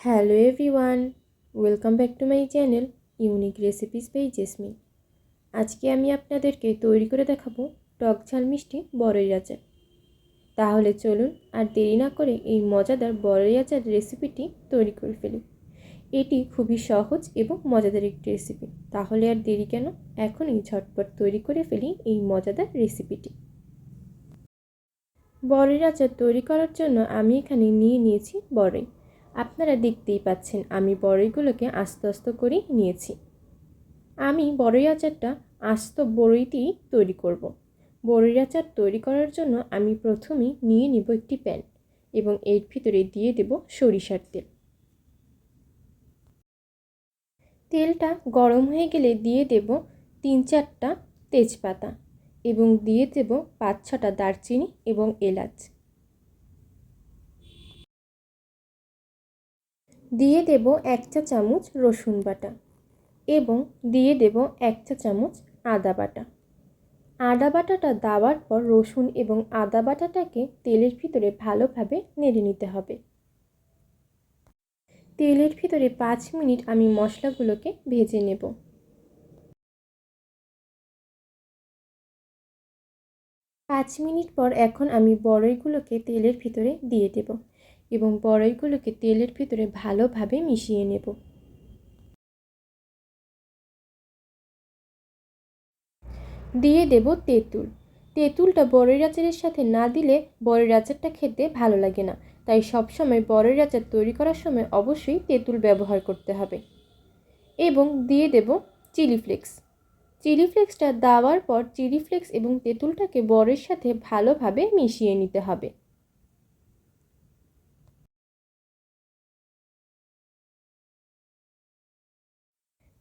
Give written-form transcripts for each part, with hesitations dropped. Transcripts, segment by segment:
Hello everyone, welcome back to my channel unique recipes by Jesmin. আজকে আমি আপনাদেরকে তৈরি করে দেখাবো টক ঝাল মিষ্টি বরই আচার। তাহলে চলুন আর দেরি না করে এই মজাদার বরই আচার রেসিপিটি তৈরি করে ফেলি। এটি খুবই সহজ এবং মজাদার একটি রেসিপি। তাহলে আর দেরি কেন, এখনই ঝটপট তৈরি করে ফেলি এই মজাদার রেসিপিটি। বরই আচার তৈরি করার জন্য আমি এখানে নিয়েছি বরই। আপনারা দেখতেই পাচ্ছেন আমি বরইগুলোকে আস্তে আস্তে করেই নিয়েছি। আমি বরই আচারটা আস্ত বরই দিয়েই তৈরি করব। বরই আচার তৈরি করার জন্য আমি প্রথমেই নিয়ে নিব একটি প্যান এবং এর ভিতরে দিয়ে দেব সরিষার তেল। তেলটা গরম হয়ে গেলে দিয়ে দেব 3-4টা তেজপাতা এবং দিয়ে দেব 5-6টা দারচিনি এবং এলাচ। দিয়ে দেব 1 চা চামচ রসুন বাটা এবং দিয়ে দেব 1 চা চামচ আদা বাটা। আদা বাটাটা দেওয়ার পর রসুন এবং আদা বাটাটাকে তেলের ভিতরে ভালোভাবে নেড়ে নিতে হবে। তেলের ভিতরে 5 মিনিট আমি মশলাগুলোকে ভেজে নেব। পাঁচ মিনিট পর এখন আমি বড়ইগুলোকে তেলের ভিতরে দিয়ে দেব এবং বড়ইগুলোকে তেলের ভিতরে ভালোভাবে মিশিয়ে নেব। দিয়ে দেব তেঁতুল। তেঁতুলটা বরই আচারের সাথে না দিলে বরই আচারটা খেতে ভালো লাগে না, তাই সবসময় বরই আচার তৈরি করার সময় অবশ্যই তেঁতুল ব্যবহার করতে হবে। এবং দিয়ে দেব চিলি ফ্লেক্স। চিলি ফ্লেক্সটা দেওয়ার পর চিলি ফ্লেক্স এবং তেঁতুলটাকে বরইয়ের সাথে ভালোভাবে মিশিয়ে নিতে হবে।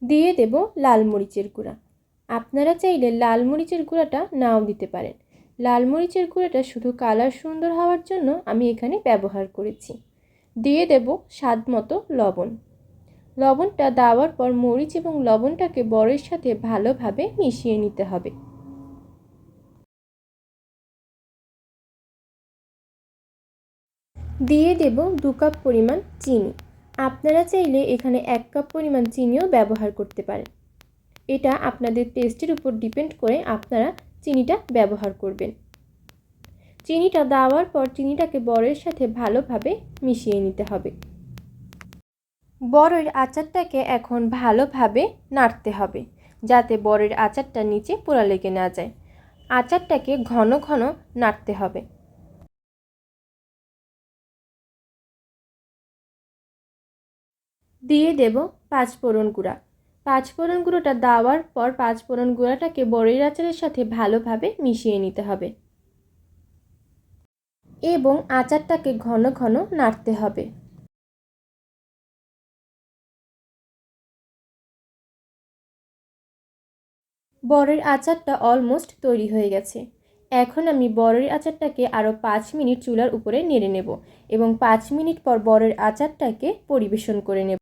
দিয়ে দেব লাল মরিচের গুঁড়া। আপনারা চাইলে লাল মরিচের গুঁড়াটা নাও দিতে পারেন। লাল মরিচের গুঁড়াটা শুধু কালার সুন্দর হওয়ার জন্য আমি এখানে ব্যবহার করেছি। দিয়ে দেব স্বাদ মতো লবণ। লবণটা দেওয়ার পর মরিচ এবং লবণটাকে বরইয়ের সাথে ভালোভাবে মিশিয়ে নিতে হবে। দিয়ে দেব 2 কাপ পরিমাণ চিনি। আপনারা চাইলে এখানে 1 কাপ পরিমাণ চিনিও ব্যবহার করতে পারেন। এটা আপনাদের টেস্টের উপর ডিপেন্ড করে আপনারা চিনিটা ব্যবহার করবেন। চিনিটা দেওয়ার পর চিনিটাকে বরইয়ের সাথে ভালোভাবে মিশিয়ে নিতে হবে। বরইয়ের আচারটাকে এখন ভালোভাবে নাড়তে হবে যাতে বরইয়ের আচারটা নিচে পোড়া লেগে না যায়। আচারটাকে ঘন ঘন নাড়তে হবে। দিয়ে দেব 5 ফোড়ন গুঁড়া। 5 ফোড়ন গুঁড়োটা দেওয়ার পর 5 ফোড়ন গুঁড়াটাকে বরইয়ের আচারের সাথে ভালোভাবে মিশিয়ে নিতে হবে এবং আচারটাকে ঘন ঘন নাড়তে হবে। বরইয়ের আচারটা অলমোস্ট তৈরি হয়ে গেছে। এখন আমি বরইয়ের আচারটাকে আরও 5 মিনিট চুলার উপরে নেড়ে নেব এবং 5 মিনিট পর বরইয়ের আচারটাকে পরিবেশন করে নেব।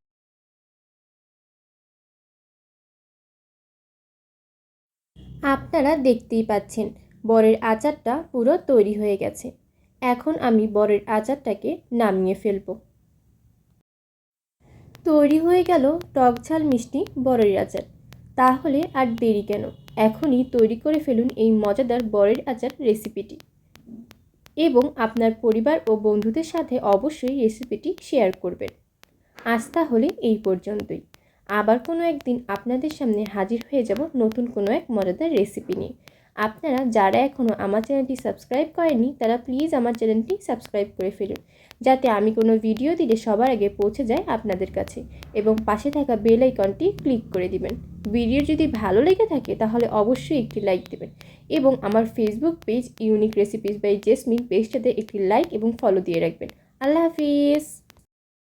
আপনারা দেখতেই পাচ্ছেন বরইয়ের আচারটা পুরো তৈরি হয়ে গেছে। এখন আমি বরইয়ের আচারটাকে নামিয়ে ফেলব। তৈরি হয়ে গেল টক ঝাল মিষ্টি বরইয়ের আচার। তাহলে আর দেরি কেন, এখনই তৈরি করে ফেলুন এই মজাদার বরইয়ের আচার রেসিপিটি এবং আপনার পরিবার ও বন্ধুদের সাথে অবশ্যই রেসিপিটি শেয়ার করবেন। আজ তাহলে এই পর্যন্তই। আবার কোনো একদিন আপনাদের সামনে হাজির হয়ে যাব নতুন কোনো এক মজাদার রেসিপি নিয়ে। আপনারা যারা এখনও আমার চ্যানেলটি সাবস্ক্রাইব করেননি তারা প্লিজ আমার চ্যানেলটি সাবস্ক্রাইব করে ফেলুন, যাতে আমি কোনো ভিডিও দিলে সবার আগে পৌঁছে যায় আপনাদের কাছে, এবং পাশে থাকা বেল আইকনটি ক্লিক করে দিবেন। ভিডিও যদি ভালো লেগে থাকে তাহলে অবশ্যই একটি লাইক দেবেন এবং আমার Facebook page unique recipes by Jasmine পেজটাতে একটি লাইক এবং ফলো দিয়ে রাখবেন। আল্লাহ হাফিজ।